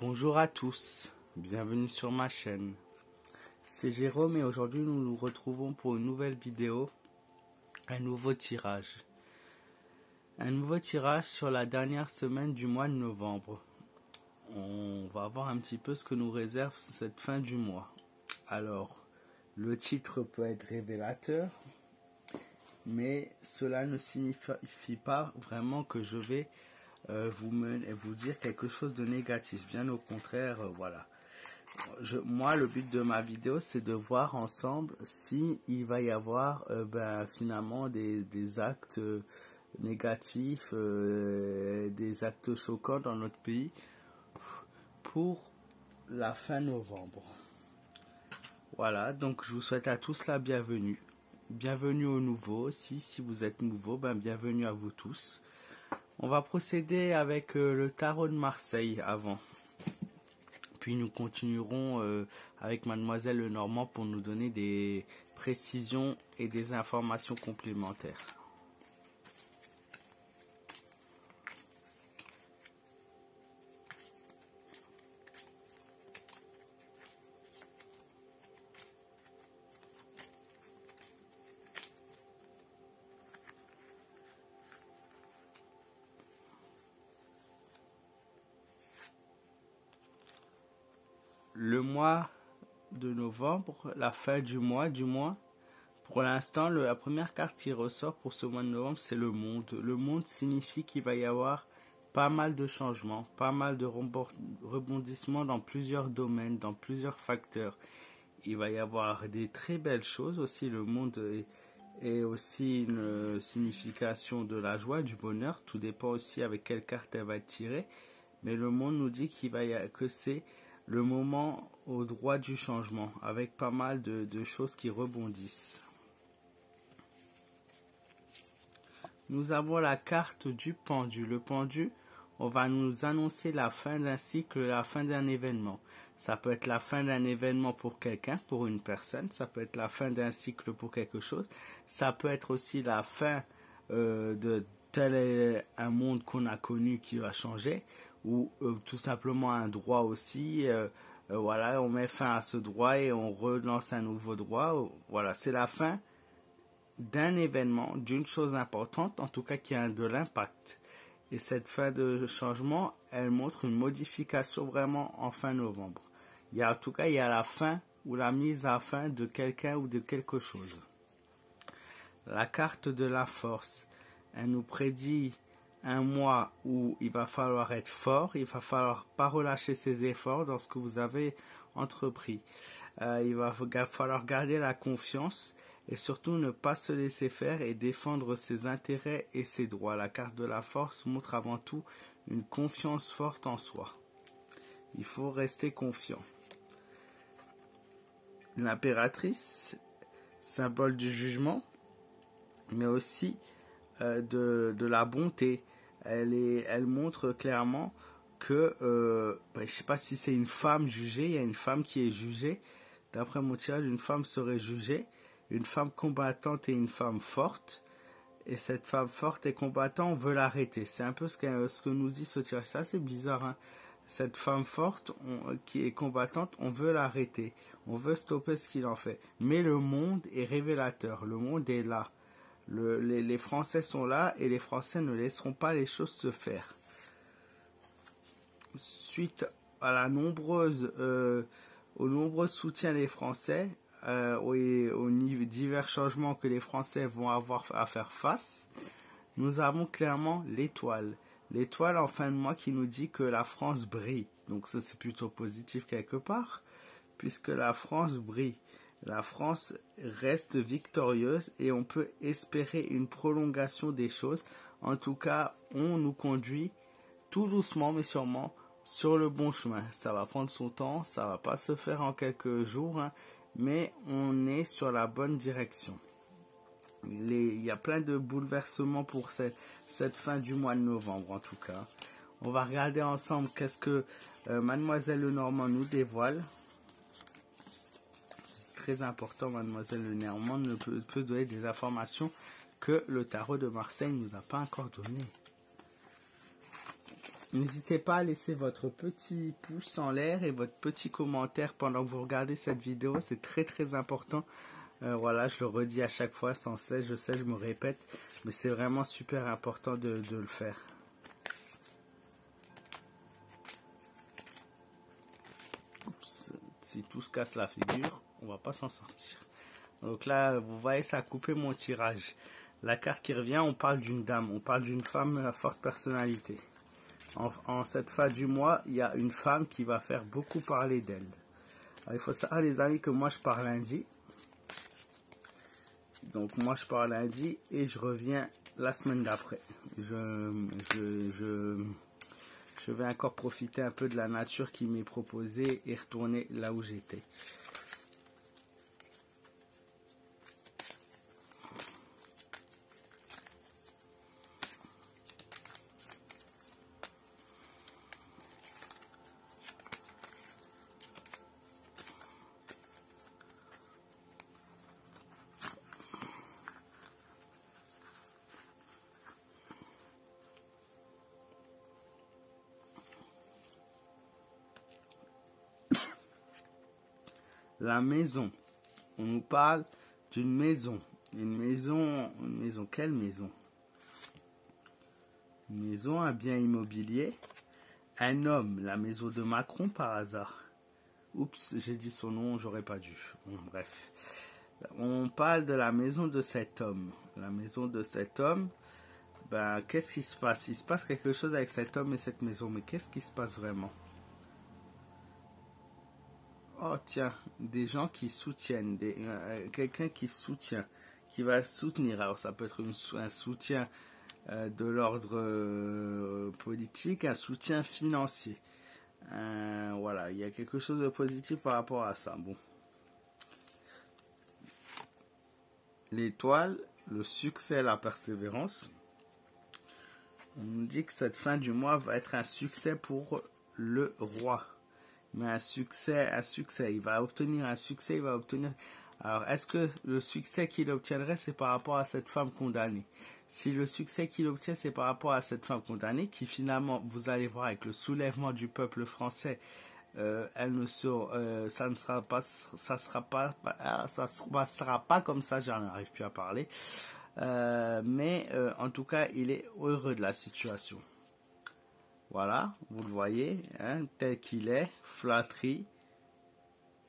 Bonjour à tous, bienvenue sur ma chaîne. C'est Jérôme et aujourd'hui nous nous retrouvons pour une nouvelle vidéo, un nouveau tirage. Un nouveau tirage sur la dernière semaine du mois de novembre. On va voir un petit peu ce que nous réserve cette fin du mois. Alors, le titre peut être révélateur, mais cela ne signifie pas vraiment que je vais vous dire quelque chose de négatif. Bien au contraire, voilà. Moi, le but de ma vidéo, c'est de voir ensemble si il va y avoir finalement des actes négatifs, des actes choquants dans notre pays pour la fin novembre. Voilà, donc je vous souhaite à tous la bienvenue. Bienvenue aux nouveaux aussi. Si vous êtes nouveau, bienvenue à vous tous. On va procéder avec le tarot de Marseille avant. Puis nous continuerons avec Mademoiselle Lenormand pour nous donner des précisions et des informations complémentaires. Le mois de novembre, la fin du mois, pour l'instant, la première carte qui ressort pour ce mois de novembre, c'est le monde. Le monde signifie qu'il va y avoir pas mal de changements, pas mal de rebondissements dans plusieurs domaines, dans plusieurs facteurs. Il va y avoir des très belles choses aussi. Le monde est aussi une signification de la joie, du bonheur. Tout dépend aussi avec quelle carte elle va être tirée. Mais le monde nous dit que c'est le moment au droit du changement, avec pas mal de choses qui rebondissent. Nous avons la carte du pendu. Le pendu, on va nous annoncer la fin d'un cycle, la fin d'un événement. Ça peut être la fin d'un événement pour quelqu'un, pour une personne. Ça peut être la fin d'un cycle pour quelque chose. Ça peut être aussi la fin de tel un monde qu'on a connu qui va changer. Ou tout simplement un droit aussi. Voilà, on met fin à ce droit et on relance un nouveau droit. Voilà, c'est la fin d'un événement, d'une chose importante, en tout cas qui a de l'impact. Et cette fin de changement, elle montre une modification vraiment en fin novembre. En tout cas, il y a la fin ou la mise à fin de quelqu'un ou de quelque chose. La carte de la force, elle nous prédit un mois où il va falloir être fort, il va falloir pas relâcher ses efforts dans ce que vous avez entrepris. Il va falloir garder la confiance et surtout ne pas se laisser faire et défendre ses intérêts et ses droits. La carte de la force montre avant tout une confiance forte en soi. Il faut rester confiant. L'impératrice, symbole du jugement, mais aussi de la bonté. Elle montre clairement que, je ne sais pas si c'est une femme jugée, il y a une femme qui est jugée. D'après mon tirage, une femme serait jugée, une femme combattante et une femme forte. Et cette femme forte et combattante, on veut l'arrêter. C'est un peu ce que nous dit ce tirage. Ça, c'est bizarre, hein. Cette femme forte qui est combattante, on veut l'arrêter. On veut stopper ce qu'il en fait. Mais le monde est révélateur. Le monde est là. Les Français sont là et les Français ne laisseront pas les choses se faire. Suite à aux nombreux soutiens des Français aux divers changements que les Français vont avoir à faire face, nous avons clairement l'étoile. L'étoile en fin de mois qui nous dit que la France brille. Donc ça c'est plutôt positif quelque part, puisque la France brille. La France reste victorieuse et on peut espérer une prolongation des choses. En tout cas, on nous conduit tout doucement mais sûrement sur le bon chemin. Ça va prendre son temps, ça va pas se faire en quelques jours, hein, mais on est sur la bonne direction. Il y a plein de bouleversements pour cette fin du mois de novembre en tout cas. On va regarder ensemble qu'est-ce que Mademoiselle Lenormand nous dévoile. Très important, Mademoiselle Lenormand peut donner des informations que le tarot de Marseille ne nous a pas encore données. N'hésitez pas à laisser votre petit pouce en l'air et votre petit commentaire pendant que vous regardez cette vidéo. C'est très très important. Voilà, je le redis à chaque fois sans cesse. Je sais, je me répète. Mais c'est vraiment super important de le faire. Oups, si tout se casse la figure, on va pas s'en sortir. Donc là, vous voyez, ça a coupé mon tirage. La carte qui revient, on parle d'une dame. On parle d'une femme à forte personnalité. En cette fin du mois, il y a une femme qui va faire beaucoup parler d'elle. Il faut savoir, les amis, que moi, je pars lundi. Donc, moi, je pars lundi et je reviens la semaine d'après. Je vais encore profiter un peu de la nature qui m'est proposée et retourner là où j'étais. La maison. On nous parle d'une maison. Une maison, quelle maison? Une maison, un bien immobilier. Un homme, la maison de Macron par hasard. Oups, j'ai dit son nom, j'aurais pas dû. Bon, bref. On parle de la maison de cet homme. La maison de cet homme, ben, qu'est-ce qui se passe? Il se passe quelque chose avec cet homme et cette maison, mais qu'est-ce qui se passe vraiment? Oh tiens, des gens qui soutiennent, quelqu'un qui soutient, qui va soutenir. Alors ça peut être un soutien de l'ordre politique, un soutien financier. Voilà, il y a quelque chose de positif par rapport à ça. Bon. L'étoile, le succès, la persévérance. On nous dit que cette fin du mois va être un succès pour le roi. Mais un succès, il va obtenir un succès, il va obtenir... Alors, est-ce que le succès qu'il obtiendrait, c'est par rapport à cette femme condamnée? Si le succès qu'il obtient, c'est par rapport à cette femme condamnée, qui finalement, vous allez voir avec le soulèvement du peuple français, ça ne sera pas, ça se passera pas comme ça, j'en arrive plus à parler. Mais en tout cas, il est heureux de la situation. Voilà, vous le voyez, hein, tel qu'il est, flatterie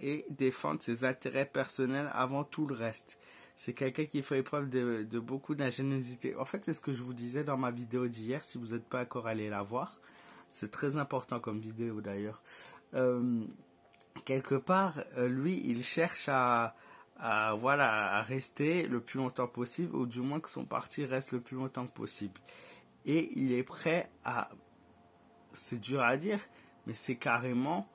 et défendre ses intérêts personnels avant tout le reste. C'est quelqu'un qui fait preuve de beaucoup d'ingéniosité. En fait, c'est ce que je vous disais dans ma vidéo d'hier. Si vous n'êtes pas encore allé la voir, c'est très important comme vidéo d'ailleurs. Quelque part, lui, il cherche à rester le plus longtemps possible, ou du moins que son parti reste le plus longtemps possible. Et il est prêt à... C'est dur à dire, mais c'est carrément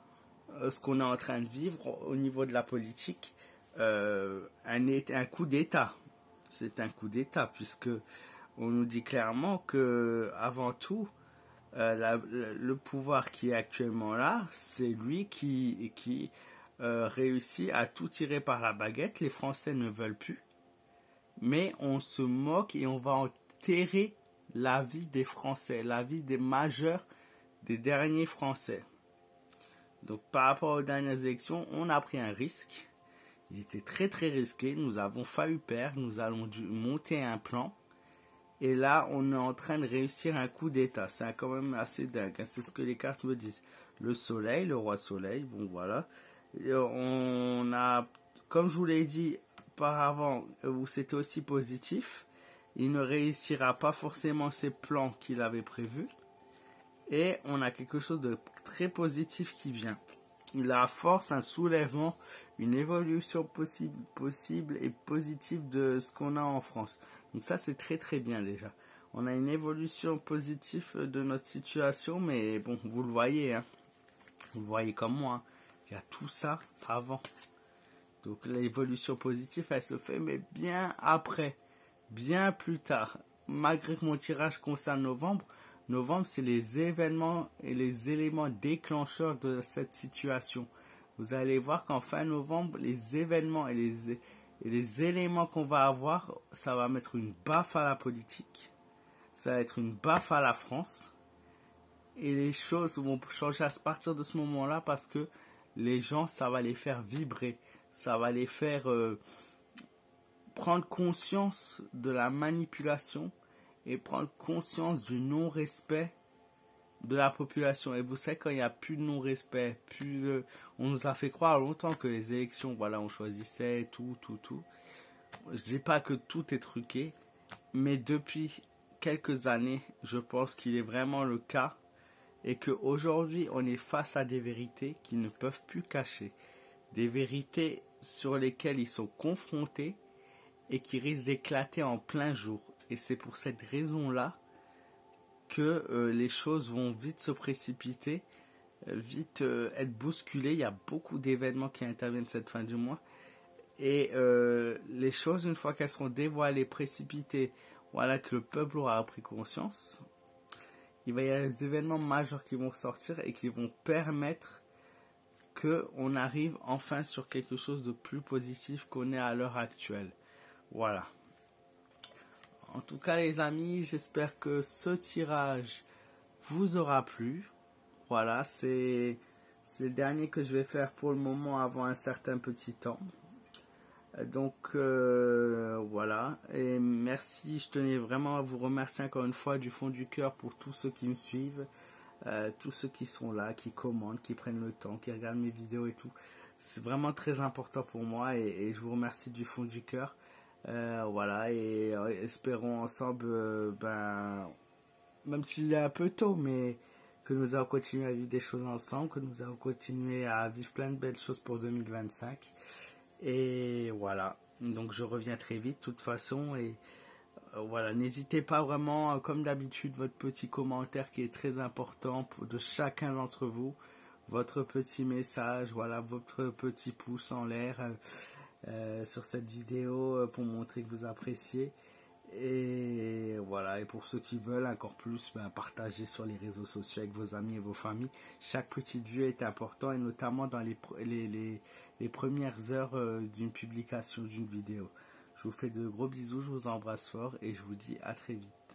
ce qu'on est en train de vivre au niveau de la politique, un coup d'État. C'est un coup d'État, puisque on nous dit clairement que, avant tout, le pouvoir qui est actuellement là, c'est lui qui réussit à tout tirer par la baguette. Les Français ne veulent plus, mais on se moque et on va enterrer la vie des Français, la vie des majeurs, des derniers Français. Donc par rapport aux dernières élections, on a pris un risque. Il était très très risqué. Nous avons failli perdre. Nous allons dû monter un plan. Et là, on est en train de réussir un coup d'État. C'est quand même assez dingue. C'est ce que les cartes me disent. Le soleil, le roi soleil. Bon voilà. Et on a, comme je vous l'ai dit auparavant, où c'était aussi positif. Il ne réussira pas forcément ses plans qu'il avait prévus. Et on a quelque chose de très positif qui vient. La force, un soulèvement, une évolution possible et positive de ce qu'on a en France. Donc ça, c'est très très bien déjà. On a une évolution positive de notre situation, mais bon, vous le voyez, hein. Vous le voyez comme moi, hein. Il y a tout ça avant. Donc l'évolution positive, elle se fait, mais bien après, bien plus tard. Malgré que mon tirage concerne novembre, c'est les événements et les éléments déclencheurs de cette situation. Vous allez voir qu'en fin novembre, les événements et les éléments qu'on va avoir, ça va mettre une baffe à la politique. Ça va être une baffe à la France. Et les choses vont changer à partir de ce moment-là parce que les gens, ça va les faire vibrer. Ça va les faire prendre conscience de la manipulation et prendre conscience du non-respect de la population. Et vous savez, quand il n'y a plus de non-respect, on nous a fait croire longtemps que les élections, voilà, on choisissait tout. Je dis pas que tout est truqué, mais depuis quelques années, je pense qu'il est vraiment le cas et qu'aujourd'hui, on est face à des vérités qu'ils ne peuvent plus cacher. Des vérités sur lesquelles ils sont confrontés et qui risquent d'éclater en plein jour. Et c'est pour cette raison-là que les choses vont vite se précipiter, vite être bousculées. Il y a beaucoup d'événements qui interviennent cette fin du mois. Et les choses, une fois qu'elles seront dévoilées, précipitées, voilà que le peuple aura pris conscience, il va y avoir des événements majeurs qui vont sortir et qui vont permettre qu'on arrive enfin sur quelque chose de plus positif qu'on est à l'heure actuelle. Voilà. En tout cas, les amis, j'espère que ce tirage vous aura plu. Voilà, c'est le dernier que je vais faire pour le moment avant un certain petit temps. Donc voilà, et merci, je tenais vraiment à vous remercier encore une fois du fond du cœur pour tous ceux qui me suivent, tous ceux qui sont là, qui commentent, qui prennent le temps, qui regardent mes vidéos et tout. C'est vraiment très important pour moi et je vous remercie du fond du cœur. Voilà, et espérons ensemble, même s'il est un peu tôt, mais que nous allons continuer à vivre des choses ensemble, que nous allons continuer à vivre plein de belles choses pour 2025. Et voilà, donc je reviens très vite de toute façon et voilà, n'hésitez pas vraiment, comme d'habitude, votre petit commentaire qui est très important de chacun d'entre vous, votre petit message, voilà, votre petit pouce en l'air sur cette vidéo pour montrer que vous appréciez. Et voilà, et pour ceux qui veulent encore plus, partagez sur les réseaux sociaux avec vos amis et vos familles. Chaque petite vue est important et notamment dans les premières heures d'une publication d'une vidéo. Je vous fais de gros bisous, je vous embrasse fort et je vous dis à très vite.